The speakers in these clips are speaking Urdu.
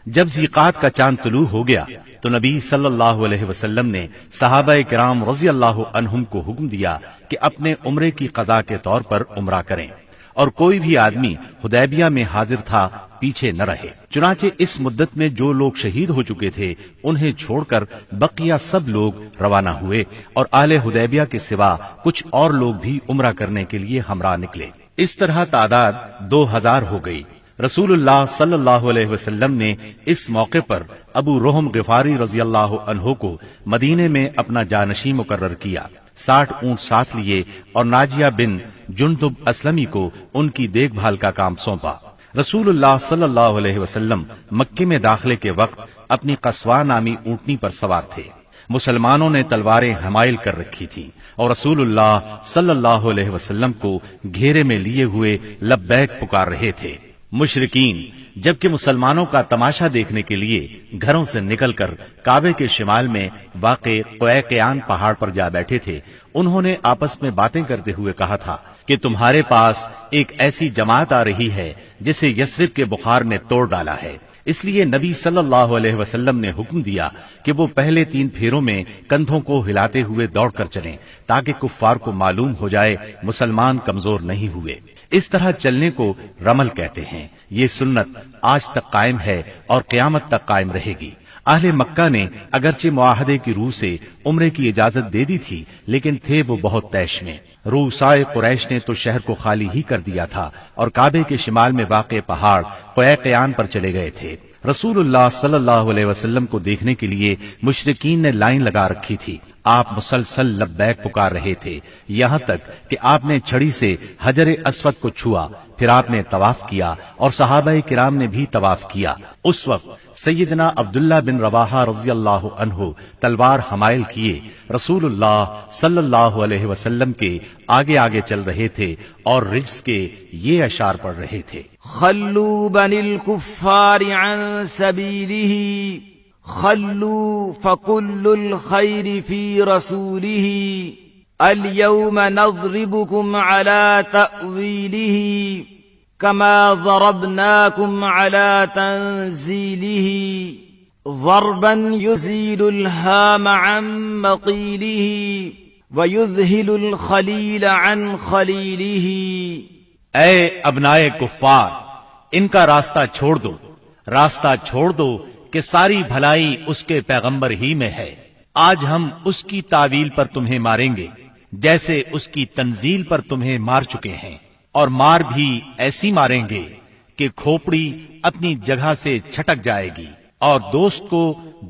جب ذیقات کا چاند طلوع ہو گیا تو نبی صلی اللہ علیہ وسلم نے صحابہ کرام رضی اللہ عنہم کو حکم دیا کہ اپنے عمرے کی قضا کے طور پر عمرہ کریں، اور کوئی بھی آدمی حدیبیہ میں حاضر تھا پیچھے نہ رہے۔ چنانچہ اس مدت میں جو لوگ شہید ہو چکے تھے انہیں چھوڑ کر بقیہ سب لوگ روانہ ہوئے، اور اہل حدیبیہ کے سوا کچھ اور لوگ بھی عمرہ کرنے کے لیے ہمراہ نکلے۔ اس طرح تعداد 2000 ہو گئی۔ رسول اللہ صلی اللہ علیہ وسلم نے اس موقع پر ابو رحم غفاری رضی اللہ عنہ کو مدینے میں اپنا جانشین مقرر کیا، 60 اونٹ ساتھ لیے اور ناجیہ بن جندب اسلمی کو ان کی دیکھ بھال کا کام سونپا۔ رسول اللہ صلی اللہ علیہ وسلم مکے میں داخلے کے وقت اپنی قصوہ نامی اونٹنی پر سوار تھے۔ مسلمانوں نے تلواریں حمائل کر رکھی تھیں اور رسول اللہ صلی اللہ علیہ وسلم کو گھیرے میں لیے ہوئے لبیک پکار رہے تھے۔ مشرکین جبکہ مسلمانوں کا تماشا دیکھنے کے لیے گھروں سے نکل کر کعبے کے شمال میں واقع قویقیان پہاڑ پر جا بیٹھے تھے، انہوں نے آپس میں باتیں کرتے ہوئے کہا تھا کہ تمہارے پاس ایک ایسی جماعت آ رہی ہے جسے یثرب کے بخار نے توڑ ڈالا ہے، اس لیے نبی صلی اللہ علیہ وسلم نے حکم دیا کہ وہ پہلے 3 پھیروں میں کندھوں کو ہلاتے ہوئے دوڑ کر چلیں تاکہ کفار کو معلوم ہو جائے مسلمان کمزور نہیں ہوئے۔ اس طرح چلنے کو رمل کہتے ہیں۔ یہ سنت آج تک قائم ہے اور قیامت تک قائم رہے گی۔ اہل مکہ نے اگرچہ معاہدے کی روح سے عمرے کی اجازت دے دی تھی، لیکن تھے وہ بہت طیش میں۔ روسائے قریش نے تو شہر کو خالی ہی کر دیا تھا اور کعبے کے شمال میں واقع پہاڑ قویقیان پر چلے گئے تھے۔ رسول اللہ صلی اللہ علیہ وسلم کو دیکھنے کے لیے مشرکین نے لائن لگا رکھی تھی۔ آپ مسلسل لبیک پکار رہے تھے، یہاں تک کہ آپ نے چھڑی سے حجر اسود کو چھوا، پھر آپ نے طواف کیا اور صحابہ کرام نے بھی طواف کیا۔ اس وقت سیدنا عبداللہ بن رواحہ رضی اللہ عنہ تلوار حمائل کیے رسول اللہ صلی اللہ علیہ وسلم کے آگے آگے چل رہے تھے اور رجز کے یہ اشعار پڑھ رہے تھے: خلوا بنی الكفار عن سبیلہ خلوا فكل الخير في رسوله اليوم نضربكم على تأويله كما ضربناكم على تنزيله ضربا يزيل الهام عن مقيله ويذهل الخليل عن خليله۔ اے ابنائے کفار، ان کا راستہ چھوڑ دو، راستہ چھوڑ دو کہ ساری بھلائی اس کے پیغمبر ہی میں ہے۔ آج ہم اس کی تعویل پر تمہیں ماریں گے جیسے اس کی تنزیل پر تمہیں مار چکے ہیں، اور مار بھی ایسی ماریں گے کہ کھوپڑی اپنی جگہ سے چھٹک جائے گی اور دوست کو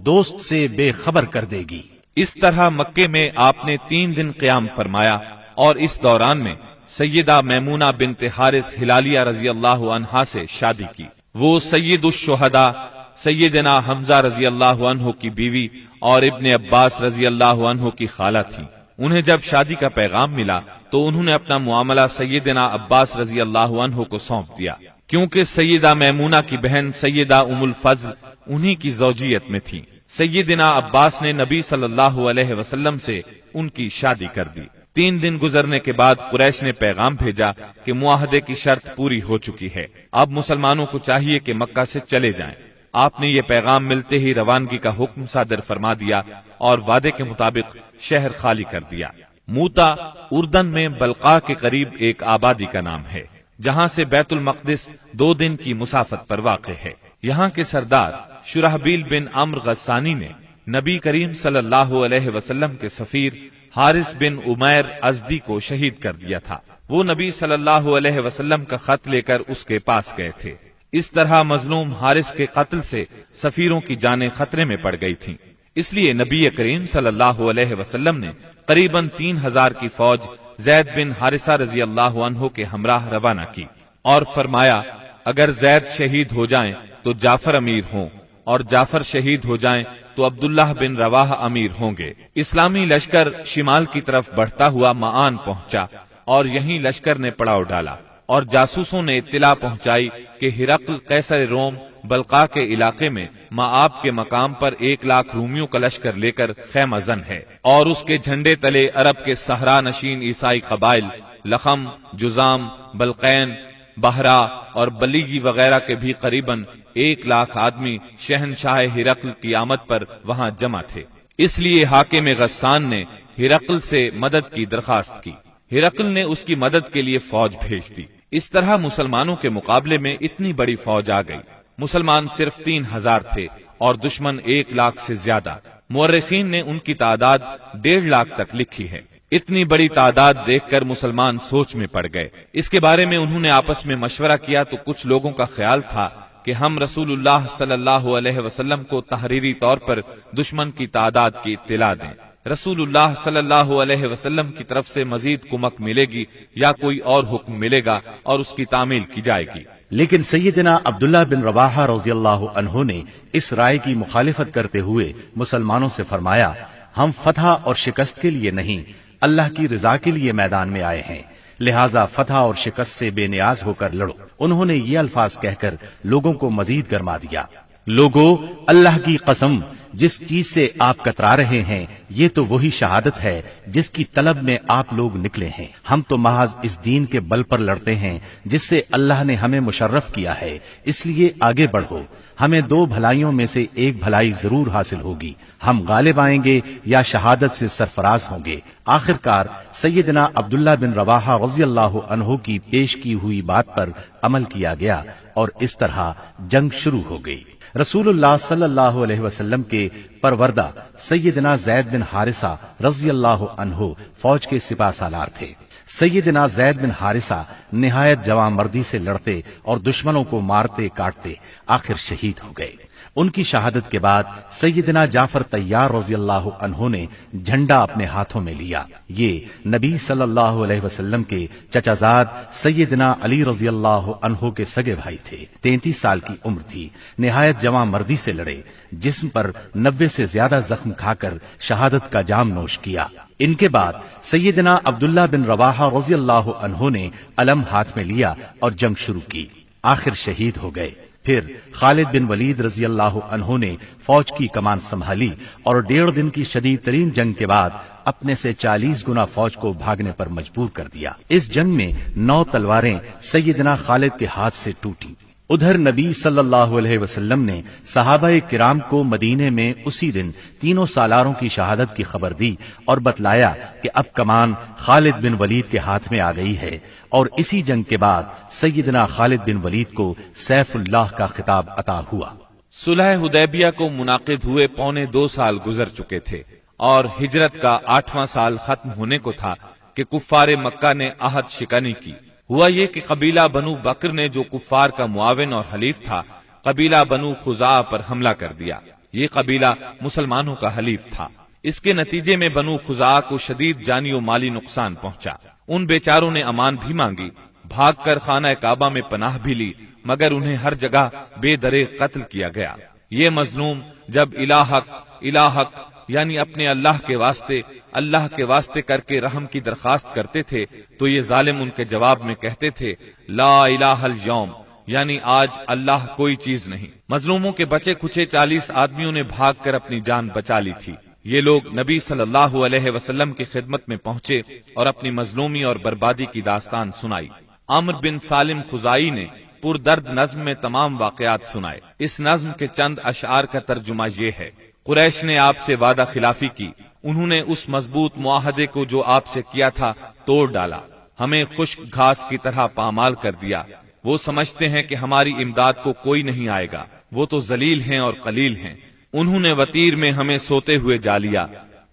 دوست سے بے خبر کر دے گی۔ اس طرح مکے میں آپ نے 3 دن قیام فرمایا، اور اس دوران میں سیدہ میمونہ بنت حارث ہلالیہ رضی اللہ عنہا سے شادی کی۔ وہ سید الشہداء سیدنا حمزہ رضی اللہ عنہ کی بیوی اور ابن عباس رضی اللہ عنہ کی خالہ تھی۔ انہیں جب شادی کا پیغام ملا تو انہوں نے اپنا معاملہ سیدنا عباس رضی اللہ عنہ کو سونپ دیا، کیونکہ سیدہ میمونہ کی بہن سیدہ ام الفضل انہی کی زوجیت میں تھی۔ سیدنا عباس نے نبی صلی اللہ علیہ وسلم سے ان کی شادی کر دی۔ 3 دن گزرنے کے بعد قریش نے پیغام بھیجا کہ معاہدے کی شرط پوری ہو چکی ہے، اب مسلمانوں کو چاہیے کہ مکہ سے چلے جائیں۔ آپ نے یہ پیغام ملتے ہی روانگی کا حکم صادر فرما دیا اور وعدے کے مطابق شہر خالی کر دیا۔ موتا اردن میں بلقاء کے قریب ایک آبادی کا نام ہے، جہاں سے بیت المقدس 2 دن کی مسافت پر واقع ہے۔ یہاں کے سردار شرحبیل بن عمرو غسانی نے نبی کریم صلی اللہ علیہ وسلم کے سفیر حارث بن عمیر ازدی کو شہید کر دیا تھا۔ وہ نبی صلی اللہ علیہ وسلم کا خط لے کر اس کے پاس گئے تھے۔ اس طرح مظلوم حارث کے قتل سے سفیروں کی جانیں خطرے میں پڑ گئی تھیں، اس لیے نبی کریم صلی اللہ علیہ وسلم نے قریباً 3000 کی فوج زید بن حارثہ رضی اللہ عنہ کے ہمراہ روانہ کی اور فرمایا اگر زید شہید ہو جائیں تو جعفر امیر ہوں اور جعفر شہید ہو جائیں تو عبداللہ بن رواحہ امیر ہوں گے۔ اسلامی لشکر شمال کی طرف بڑھتا ہوا معان پہنچا اور یہیں لشکر نے پڑاؤ ڈالا اور جاسوسوں نے اطلاع پہنچائی کہ ہرقل قیصر روم بلقاء کے علاقے میں مآب کے مقام پر 1,00,000 رومیوں کا لشکر لے کر خیمہ زن ہے اور اس کے جھنڈے تلے عرب کے صحرا نشین عیسائی قبائل لخم، جزام، بلقین، بہرا، اور بلیجی وغیرہ کے بھی قریباً 1,00,000 آدمی شہنشاہ ہرقل کی آمد پر وہاں جمع تھے۔ اس لیے حاکم غسان نے ہرقل سے مدد کی درخواست کی۔ ہرقل نے اس کی مدد کے لیے فوج بھیج دی۔ اس طرح مسلمانوں کے مقابلے میں اتنی بڑی فوج آ گئی۔ مسلمان صرف 3,000 تھے اور دشمن 1,00,000 سے زیادہ۔ مورخین نے ان کی تعداد 1,50,000 تک لکھی ہے۔ اتنی بڑی تعداد دیکھ کر مسلمان سوچ میں پڑ گئے۔ اس کے بارے میں انہوں نے آپس میں مشورہ کیا تو کچھ لوگوں کا خیال تھا کہ ہم رسول اللہ صلی اللہ علیہ وسلم کو تحریری طور پر دشمن کی تعداد کی اطلاع دیں۔ رسول اللہ صلی اللہ علیہ وسلم کی طرف سے مزید کمک ملے گی یا کوئی اور حکم ملے گا اور اس کی تعمیل کی جائے گی۔ لیکن سیدنا عبداللہ بن رواحہ رضی اللہ عنہ نے اس رائے کی مخالفت کرتے ہوئے مسلمانوں سے فرمایا، ہم فتح اور شکست کے لیے نہیں، اللہ کی رضا کے لیے میدان میں آئے ہیں، لہٰذا فتح اور شکست سے بے نیاز ہو کر لڑو۔ انہوں نے یہ الفاظ کہہ کر لوگوں کو مزید گرما دیا، لوگو اللہ کی قسم، جس چیز سے آپ کترا رہے ہیں یہ تو وہی شہادت ہے جس کی طلب میں آپ لوگ نکلے ہیں۔ ہم تو محض اس دین کے بل پر لڑتے ہیں جس سے اللہ نے ہمیں مشرف کیا ہے، اس لیے آگے بڑھو، ہمیں 2 بھلائیوں میں سے ایک بھلائی ضرور حاصل ہوگی، ہم غالب آئیں گے یا شہادت سے سرفراز ہوں گے۔ آخرکار سیدنا عبداللہ بن رواحہ رضی اللہ عنہ کی پیش کی ہوئی بات پر عمل کیا گیا اور اس طرح جنگ شروع ہو گئی۔ رسول اللہ صلی اللہ علیہ وسلم کے پروردہ سیدنا زید بن حارثہ رضی اللہ عنہ فوج کے سپہ سالار تھے۔ سیدنا زید بن حارثہ نہایت جواں مردی سے لڑتے اور دشمنوں کو مارتے کاٹتے آخر شہید ہو گئے۔ ان کی شہادت کے بعد سیدنا جعفر طیار رضی اللہ عنہ نے جھنڈا اپنے ہاتھوں میں لیا۔ یہ نبی صلی اللہ علیہ وسلم کے چچا زاد سیدنا علی رضی اللہ عنہ کے سگے بھائی تھے۔ 33 سال کی عمر تھی، نہایت جواں مردی سے لڑے، جسم پر 90 سے زیادہ زخم کھا کر شہادت کا جام نوش کیا۔ ان کے بعد سیدنا عبداللہ بن رواحہ رضی اللہ عنہ نے علم ہاتھ میں لیا اور جنگ شروع کی، آخر شہید ہو گئے۔ پھر خالد بن ولید رضی اللہ عنہ نے فوج کی کمان سنبھالی اور 1.5 دن کی شدید ترین جنگ کے بعد اپنے سے 40 گنا فوج کو بھاگنے پر مجبور کر دیا۔ اس جنگ میں 9 تلواریں سیدنا خالد کے ہاتھ سے ٹوٹیں۔ ادھر نبی صلی اللہ علیہ وسلم نے صحابہ کرام کو مدینے میں اسی دن 3 سالاروں کی شہادت کی خبر دی اور بتلایا کہ اب کمان خالد بن ولید کے ہاتھ میں آ گئی ہے، اور اسی جنگ کے بعد سیدنا خالد بن ولید کو سیف اللہ کا خطاب عطا ہوا۔ صلح حدیبیہ کو منعقد ہوئے 1.25 سال گزر چکے تھے اور ہجرت کا 8واں سال ختم ہونے کو تھا کہ کفار مکہ نے عہد شکنی کی۔ ہوا یہ کہ قبیلہ بنو بکر نے جو کفار کا معاون اور حلیف تھا، قبیلہ بنو خزاعہ پر حملہ کر دیا۔ یہ قبیلہ مسلمانوں کا حلیف تھا۔ اس کے نتیجے میں بنو خزاعہ کو شدید جانی و مالی نقصان پہنچا۔ ان بیچاروں نے امان بھی مانگی، بھاگ کر خانہ کعبہ میں پناہ بھی لی، مگر انہیں ہر جگہ بے دریغ قتل کیا گیا۔ یہ مظلوم جب الہک یعنی اپنے اللہ کے واسطے کر کے رحم کی درخواست کرتے تھے تو یہ ظالم ان کے جواب میں کہتے تھے لا الہ الیوم، یعنی آج اللہ کوئی چیز نہیں۔ مظلوموں کے بچے کچے 40 آدمیوں نے بھاگ کر اپنی جان بچا لی تھی۔ یہ لوگ نبی صلی اللہ علیہ وسلم کی خدمت میں پہنچے اور اپنی مظلومی اور بربادی کی داستان سنائی۔ عامر بن سالم خزائی نے پردرد نظم میں تمام واقعات سنائے۔ اس نظم کے چند اشعار کا ترجمہ یہ ہے: قریش نے آپ سے وعدہ خلافی کی، انہوں نے اس مضبوط معاہدے کو جو آپ سے کیا تھا توڑ ڈالا، ہمیں خشک گھاس کی طرح پامال کر دیا۔ وہ سمجھتے ہیں کہ ہماری امداد کو کوئی نہیں آئے گا، وہ تو ذلیل ہیں اور قلیل ہیں۔ انہوں نے وطیر میں ہمیں سوتے ہوئے جا لیا،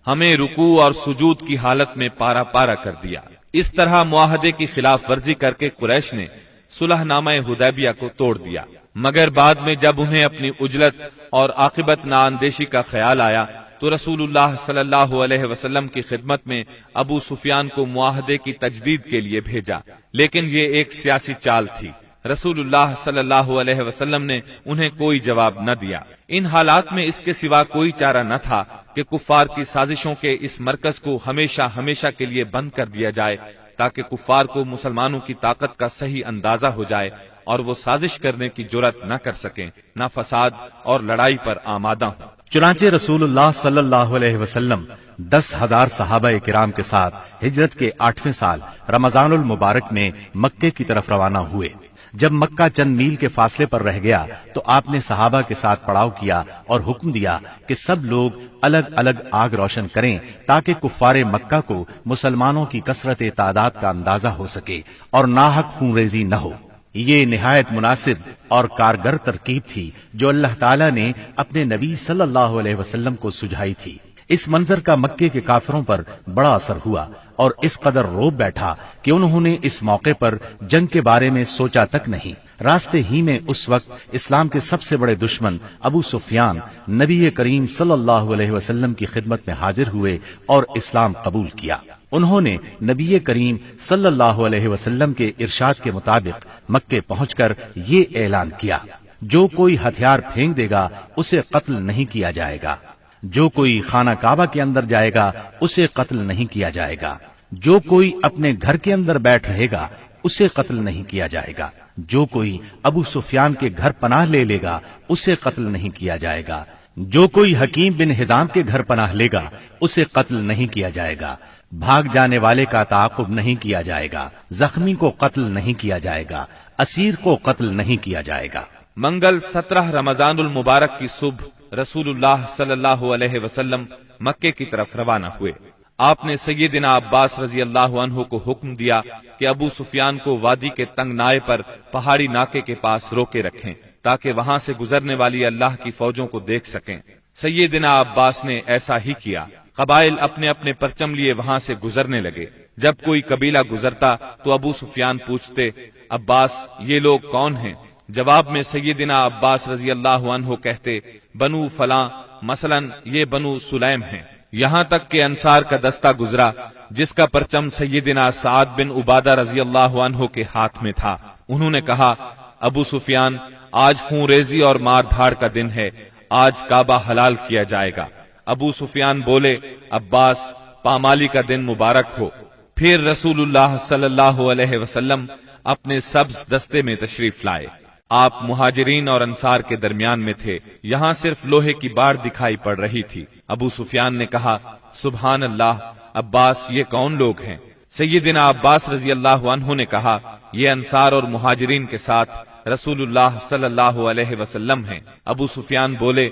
ہمیں رکوع اور سجود کی حالت میں پارا پارا کر دیا۔ اس طرح معاہدے کی خلاف ورزی کر کے قریش نے صلح نامہ حدیبیہ کو توڑ دیا، مگر بعد میں جب انہیں اپنی عجلت اور عاقبت نااندیشی کا خیال آیا تو رسول اللہ صلی اللہ علیہ وسلم کی خدمت میں ابو سفیان کو معاہدے کی تجدید کے لیے بھیجا، لیکن یہ ایک سیاسی چال تھی۔ رسول اللہ صلی اللہ علیہ وسلم نے انہیں کوئی جواب نہ دیا۔ ان حالات میں اس کے سوا کوئی چارہ نہ تھا کہ کفار کی سازشوں کے اس مرکز کو ہمیشہ ہمیشہ کے لیے بند کر دیا جائے، تاکہ کفار کو مسلمانوں کی طاقت کا صحیح اندازہ ہو جائے اور وہ سازش کرنے کی جرأت نہ کر سکیں، نہ فساد اور لڑائی پر آمادہ ہوں۔ چنانچہ رسول اللہ صلی اللہ علیہ وسلم 10,000 صحابہ کرام کے ساتھ ہجرت کے 8ویں سال رمضان المبارک میں مکے کی طرف روانہ ہوئے۔ جب مکہ چند میل کے فاصلے پر رہ گیا تو آپ نے صحابہ کے ساتھ پڑاؤ کیا اور حکم دیا کہ سب لوگ الگ الگ آگ روشن کریں تاکہ کفار مکہ کو مسلمانوں کی کثرت تعداد کا اندازہ ہو سکے اور ناحق خون ریزی نہ ہو۔ یہ نہایت مناسب اور کارگر ترکیب تھی جو اللہ تعالی نے اپنے نبی صلی اللہ علیہ وسلم کو سجھائی تھی۔ اس منظر کا مکے کے کافروں پر بڑا اثر ہوا اور اس قدر روب بیٹھا کہ انہوں نے اس موقع پر جنگ کے بارے میں سوچا تک نہیں۔ راستے ہی میں اس وقت اسلام کے سب سے بڑے دشمن ابو سفیان نبی کریم صلی اللہ علیہ وسلم کی خدمت میں حاضر ہوئے اور اسلام قبول کیا۔ انہوں نے نبی کریم صلی اللہ علیہ وسلم کے ارشاد کے مطابق مکے پہنچ کر یہ اعلان کیا، جو کوئی ہتھیار پھینک دے گا اسے قتل نہیں کیا جائے گا، جو کوئی خانہ کعبہ کے اندر جائے گا اسے قتل نہیں کیا جائے گا، جو کوئی اپنے گھر کے اندر بیٹھ رہے گا اسے قتل نہیں کیا جائے گا، جو کوئی ابو سفیان کے گھر پناہ لے لے گا اسے قتل نہیں کیا جائے گا، جو کوئی حکیم بن حزام کے گھر پناہ لے گا اسے قتل نہیں کیا جائے گا، بھاگ جانے والے کا تعاقب نہیں کیا جائے گا، زخمی کو قتل نہیں کیا جائے گا، اسیر کو قتل نہیں کیا جائے گا۔ منگل 17 رمضان المبارک کی صبح رسول اللہ صلی اللہ علیہ وسلم مکے کی طرف روانہ ہوئے۔ آپ نے سیدنا عباس رضی اللہ عنہ کو حکم دیا کہ ابو سفیان کو وادی کے تنگ نائے پر پہاڑی ناکے کے پاس روکے رکھیں تاکہ وہاں سے گزرنے والی اللہ کی فوجوں کو دیکھ سکیں۔ سیدنا عباس نے ایسا ہی کیا۔ قبائل اپنے اپنے پرچم لیے وہاں سے گزرنے لگے۔ جب کوئی قبیلہ گزرتا تو ابو سفیان پوچھتے، عباس یہ لوگ کون ہیں؟ جواب میں سیدنا عباس رضی اللہ عنہ کہتے، بنو فلاں، مثلا یہ بنو سلیم ہیں۔ یہاں تک کہ انصار کا دستہ گزرا جس کا پرچم سیدنا سعد بن عبادہ رضی اللہ عنہ کے ہاتھ میں تھا۔ انہوں نے کہا، ابو سفیان آج خون ریزی اور مار دھاڑ کا دن ہے، آج کعبہ حلال کیا جائے گا۔ ابو سفیان بولے، عباس پامالی کا دن مبارک ہو۔ پھر رسول اللہ صلی اللہ علیہ وسلم اپنے سبز دستے میں تشریف لائے۔ آپ مہاجرین اور انصار کے درمیان میں تھے۔ یہاں صرف لوہے کی باڑ دکھائی پڑ رہی تھی۔ ابو سفیان نے کہا، سبحان اللہ، عباس یہ کون لوگ ہیں؟ سیدنا عباس رضی اللہ عنہ نے کہا، یہ انصار اور مہاجرین کے ساتھ رسول اللہ صلی اللہ علیہ وسلم ہیں۔ ابو سفیان بولے،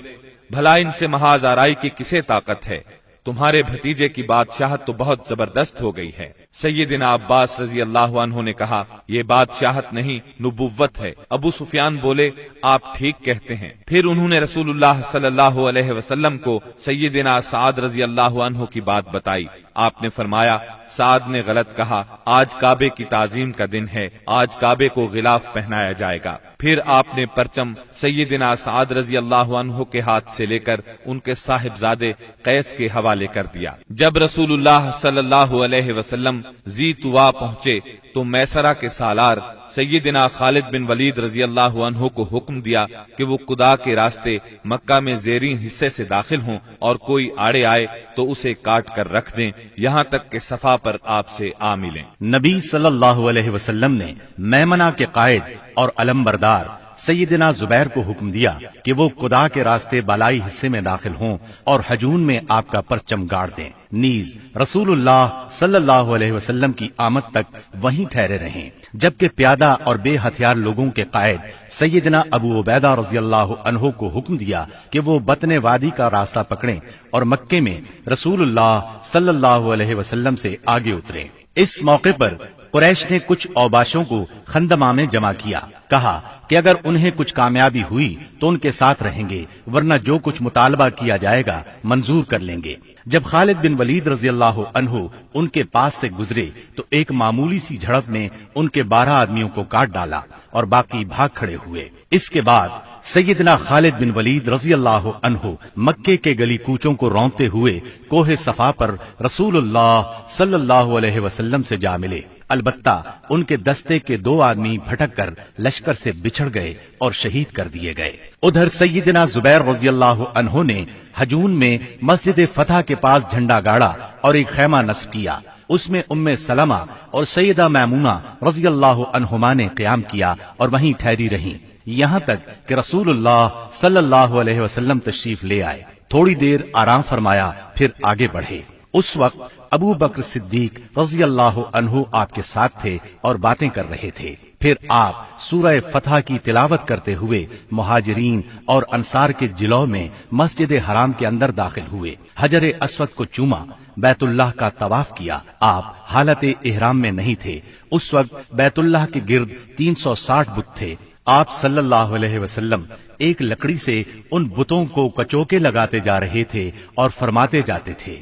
بھلا ان سے محاذ آرائی کی کسے طاقت ہے؟ تمہارے بھتیجے کی بادشاہت تو بہت زبردست ہو گئی ہے۔ سیدنا عباس رضی اللہ عنہ نے کہا، یہ بادشاہت نہیں، نبوت ہے۔ ابو سفیان بولے، آپ ٹھیک کہتے ہیں۔ پھر انہوں نے رسول اللہ صلی اللہ علیہ وسلم کو سیدنا سعد رضی اللہ عنہ کی بات بتائی۔ آپ نے فرمایا، سعد نے غلط کہا، آج کعبے کی تعظیم کا دن ہے، آج کعبے کو غلاف پہنایا جائے گا۔ پھر آپ نے پرچم سیدنا سعد رضی اللہ عنہ کے ہاتھ سے لے کر ان کے صاحبزادے قیس کے حوالے کر دیا۔ جب رسول اللہ صلی اللہ علیہ وسلم ذی طوا پہنچے تو میسرہ کے سالار سیدنا خالد بن ولید رضی اللہ عنہ کو حکم دیا کہ وہ قدا کے راستے مکہ میں زیریں حصے سے داخل ہوں اور کوئی آڑے آئے تو اسے کاٹ کر رکھ دیں یہاں تک کہ صفا پر آپ سے آ ملیں۔ نبی صلی اللہ علیہ وسلم نے میمنہ کے قائد اور علمبردار سیدنا زبیر کو حکم دیا کہ وہ قدا کے راستے بالائی حصے میں داخل ہوں اور حجون میں آپ کا پرچم گاڑ دیں، نیز رسول اللہ صلی اللہ علیہ وسلم کی آمد تک وہیں ٹھہرے رہیں، جبکہ پیادہ اور بے ہتھیار لوگوں کے قائد سیدنا ابو عبیدہ رضی اللہ عنہ کو حکم دیا کہ وہ بطن وادی کا راستہ پکڑیں اور مکے میں رسول اللہ صلی اللہ علیہ وسلم سے آگے اتریں۔ اس موقع پر قریش نے کچھ اوباشوں کو خندمہ میں جمع کیا، کہا کہ اگر انہیں کچھ کامیابی ہوئی تو ان کے ساتھ رہیں گے، ورنہ جو کچھ مطالبہ کیا جائے گا منظور کر لیں گے۔ جب خالد بن ولید رضی اللہ عنہ ان کے پاس سے گزرے تو ایک معمولی سی جھڑپ میں ان کے 12 آدمیوں کو کاٹ ڈالا اور باقی بھاگ کھڑے ہوئے۔ اس کے بعد سیدنا خالد بن ولید رضی اللہ عنہ مکے کے گلی کوچوں کو رونتے ہوئے کوہ صفا پر رسول اللہ صلی اللہ علیہ وسلم سے جا ملے، البتہ ان کے دستے کے 2 آدمی بھٹک کر لشکر سے بچھڑ گئے اور شہید کر دیے گئے۔ ادھر سیدنا زبیر رضی اللہ عنہ نے حجون میں مسجد فتح کے پاس جھنڈا گاڑا اور ایک خیمہ نصب کیا، اس میں ام سلمہ اور سیدہ میمونہ رضی اللہ عنہما نے قیام کیا اور وہیں ٹھہری رہیں یہاں تک کہ رسول اللہ صلی اللہ علیہ وسلم تشریف لے آئے۔ تھوڑی دیر آرام فرمایا پھر آگے بڑھے۔ اس وقت ابو بکر صدیق رضی اللہ عنہ آپ کے ساتھ تھے اور باتیں کر رہے تھے۔ پھر آپ سورہ فتح کی تلاوت کرتے ہوئے مہاجرین اور انصار کے جلو میں مسجد حرام کے اندر داخل ہوئے، حجر اسود کو چوما، بیت اللہ کا طواف کیا۔ آپ حالت احرام میں نہیں تھے، اس وقت بیت اللہ کے گرد 360 بت تھے۔ آپ صلی اللہ علیہ وسلم ایک لکڑی سے ان بتوں کو کچوکے لگاتے جا رہے تھے اور فرماتے جاتے تھے،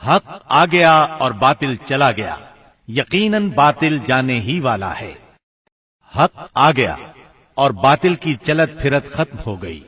حق آ گیا اور باطل چلا گیا، یقیناً باطل جانے ہی والا ہے۔ حق آ گیا اور باطل کی چلت پھرت ختم ہو گئی۔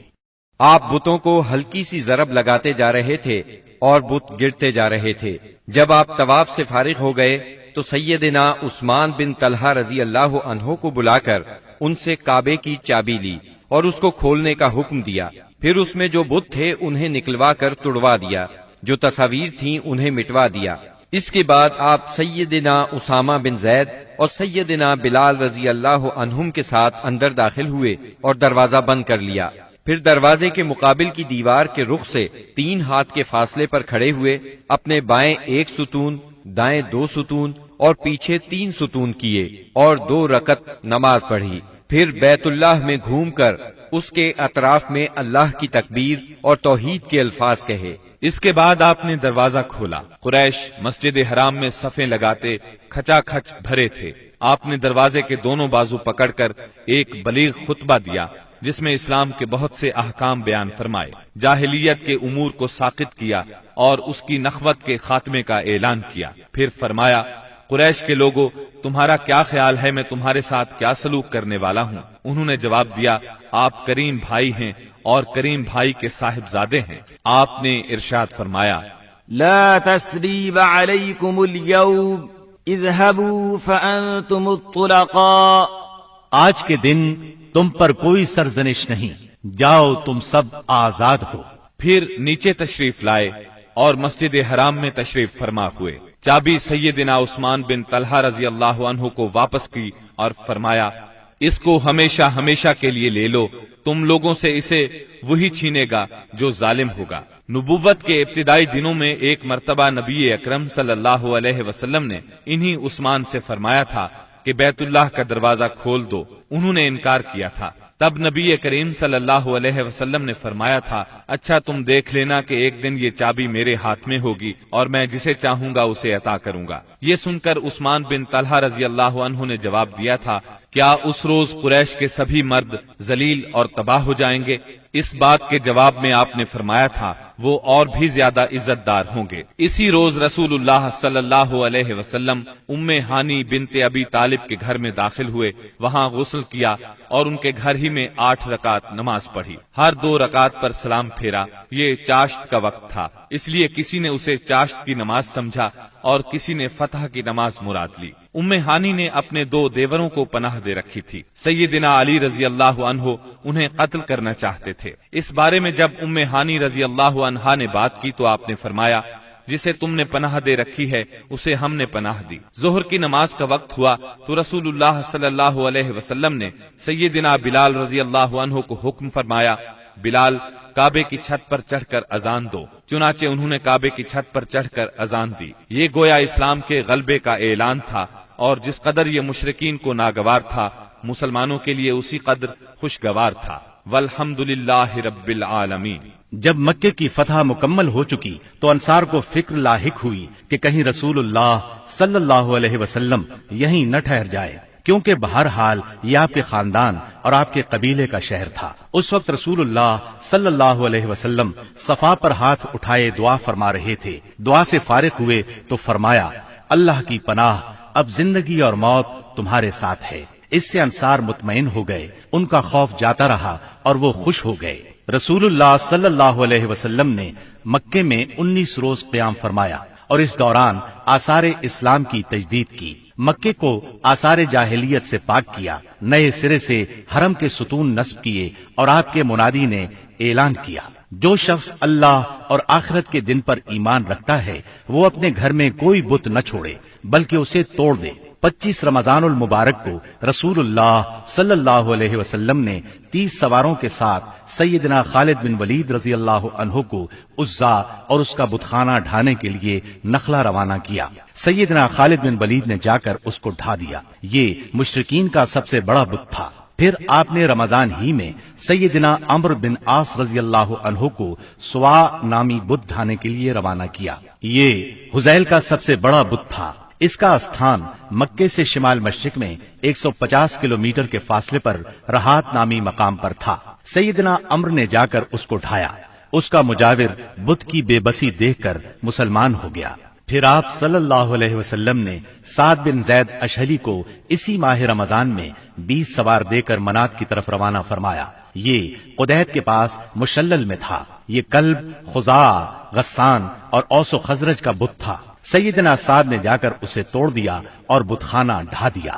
آپ بتوں کو ہلکی سی ضرب لگاتے جا رہے تھے اور بت گرتے جا رہے تھے۔ جب آپ طواف سے فارغ ہو گئے تو سیدنا عثمان بن طلحہ رضی اللہ عنہ کو بلا کر ان سے کعبے کی چابی لی اور اس کو کھولنے کا حکم دیا۔ پھر اس میں جو بت تھے انہیں نکلوا کر توڑوا دیا، جو تصاویر تھیں انہیں مٹوا دیا۔ اس کے بعد آپ سیدنا اسامہ بن زید اور سیدنا بلال رضی اللہ عنہم کے ساتھ اندر داخل ہوئے اور دروازہ بند کر لیا۔ پھر دروازے کے مقابل کی دیوار کے رخ سے 3 ہاتھ کے فاصلے پر کھڑے ہوئے، اپنے بائیں 1 ستون، دائیں 2 ستون اور پیچھے 3 ستون کیے اور 2 رکعت نماز پڑھی۔ پھر بیت اللہ میں گھوم کر اس کے اطراف میں اللہ کی تکبیر اور توحید کے الفاظ کہے۔ اس کے بعد آپ نے دروازہ کھولا۔ قریش مسجد حرام میں صفیں لگاتے کھچا کھچ بھرے تھے۔ آپ نے دروازے کے دونوں بازو پکڑ کر ایک بلیغ خطبہ دیا جس میں اسلام کے بہت سے احکام بیان فرمائے، جاہلیت کے امور کو ساقط کیا اور اس کی نخوت کے خاتمے کا اعلان کیا۔ پھر فرمایا، قریش کے لوگوں، تمہارا کیا خیال ہے میں تمہارے ساتھ کیا سلوک کرنے والا ہوں؟ انہوں نے جواب دیا، آپ کریم بھائی ہیں اور کریم بھائی کے صاحبزادے ہیں۔ آپ نے ارشاد فرمایا، لا تسریب علیکم اليوم اذهبوا فانتم الطلقاء، آج کے دن تم پر کوئی سرزنش نہیں، جاؤ تم سب آزاد ہو۔ پھر نیچے تشریف لائے اور مسجد حرام میں تشریف فرما ہوئے۔ چابی سیدنا عثمان بن طلحہ رضی اللہ عنہ کو واپس کی اور فرمایا، اس کو ہمیشہ ہمیشہ کے لیے لے لو، تم لوگوں سے اسے وہی چھینے گا جو ظالم ہوگا۔ نبوت کے ابتدائی دنوں میں ایک مرتبہ نبی اکرم صلی اللہ علیہ وسلم نے انہی عثمان سے فرمایا تھا کہ بیت اللہ کا دروازہ کھول دو، انہوں نے انکار کیا تھا۔ تب نبی کریم صلی اللہ علیہ وسلم نے فرمایا تھا، اچھا تم دیکھ لینا کہ ایک دن یہ چابی میرے ہاتھ میں ہوگی اور میں جسے چاہوں گا اسے عطا کروں گا۔ یہ سن کر عثمان بن طلحہ رضی اللہ عنہ نے جواب دیا تھا، کیا اس روز قریش کے سبھی مرد ذلیل اور تباہ ہو جائیں گے؟ اس بات کے جواب میں آپ نے فرمایا تھا، وہ اور بھی زیادہ عزت دار ہوں گے۔ اسی روز رسول اللہ صلی اللہ علیہ وسلم ام ہانی بنت ابی طالب کے گھر میں داخل ہوئے، وہاں غسل کیا اور ان کے گھر ہی میں 8 رکعت نماز پڑھی۔ ہر 2 رکعت پر سلام پھیرا۔ یہ چاشت کا وقت تھا، اس لیے کسی نے اسے چاشت کی نماز سمجھا اور کسی نے فتح کی نماز مراد لی۔ ام ہانی نے اپنے 2 دیوروں کو پناہ دے رکھی تھی۔ سیدنا علی رضی اللہ عنہ انہیں قتل کرنا چاہتے تھے۔ اس بارے میں جب ام ہانی رضی اللہ عنہا نے بات کی تو آپ نے فرمایا، جسے تم نے پناہ دے رکھی ہے اسے ہم نے پناہ دی۔ ظہر کی نماز کا وقت ہوا تو رسول اللہ صلی اللہ علیہ وسلم نے سیدنا بلال رضی اللہ عنہ کو حکم فرمایا، بلال کعبے کی چھت پر چڑھ کر اذان دو۔ چنانچہ انہوں نے کعبے کی چھت پر چڑھ کر اذان دی۔ یہ گویا اسلام کے غلبے کا اعلان تھا، اور جس قدر یہ مشرکین کو ناگوار تھا مسلمانوں کے لیے اسی قدر خوشگوار تھا۔ والحمدللہ رب العالمین۔ جب مکے کی فتح مکمل ہو چکی تو انصار کو فکر لاحق ہوئی کہ کہیں رسول اللہ صلی اللہ علیہ وسلم یہیں نہ ٹھہر جائے، کیونکہ بہرحال یہ آپ کے خاندان اور آپ کے قبیلے کا شہر تھا۔ اس وقت رسول اللہ صلی اللہ علیہ وسلم صفا پر ہاتھ اٹھائے دعا فرما رہے تھے۔ دعا سے فارغ ہوئے تو فرمایا، اللہ کی پناہ، اب زندگی اور موت تمہارے ساتھ ہے۔ اس سے انصار مطمئن ہو گئے، ان کا خوف جاتا رہا اور وہ خوش ہو گئے۔ رسول اللہ صلی اللہ علیہ وسلم نے مکے میں 19 روز قیام فرمایا اور اس دوران آثار اسلام کی تجدید کی۔ مکے کو آثار جاہلیت سے پاک کیا، نئے سرے سے حرم کے ستون نصب کیے اور آپ کے منادی نے اعلان کیا، جو شخص اللہ اور آخرت کے دن پر ایمان رکھتا ہے وہ اپنے گھر میں کوئی بت نہ چھوڑے بلکہ اسے توڑ دے۔ 25 رمضان المبارک کو رسول اللہ صلی اللہ علیہ وسلم نے 30 سواروں کے ساتھ سیدنا خالد بن ولید رضی اللہ عنہ کو عزا اور اس کا بتخانہ ڈھانے کے لیے نخلا روانہ کیا۔ سیدنا خالد بن ولید نے جا کر اس کو ڈھا دیا۔ یہ مشرکین کا سب سے بڑا بت تھا۔ پھر آپ نے رمضان ہی میں سیدنا عمرو بن عاص رضی اللہ عنہ کو سوا نامی بت ڈھانے کے لیے روانہ کیا۔ یہ حذیل کا سب سے بڑا بت تھا۔ اس کا استھان مکے سے شمال مشرق میں 150 کلومیٹر کے فاصلے پر رہات نامی مقام پر تھا۔ سیدنا عمرو نے جا کر اس کو ڈھایا۔ اس کا مجاور بت کی بے بسی دیکھ کر مسلمان ہو گیا۔ پھر آپ صلی اللہ علیہ وسلم نے سعد بن زید اشہلی کو اسی ماہ رمضان میں 20 سوار دے کر منات کی طرف روانہ فرمایا۔ یہ قدید کے پاس مشلل میں تھا۔ یہ کلب، خزاع، غسان اور اوس و خزرج کا بت تھا۔ سیدنا سعد نے جا کر اسے توڑ دیا اور بتخانہ ڈھا دیا۔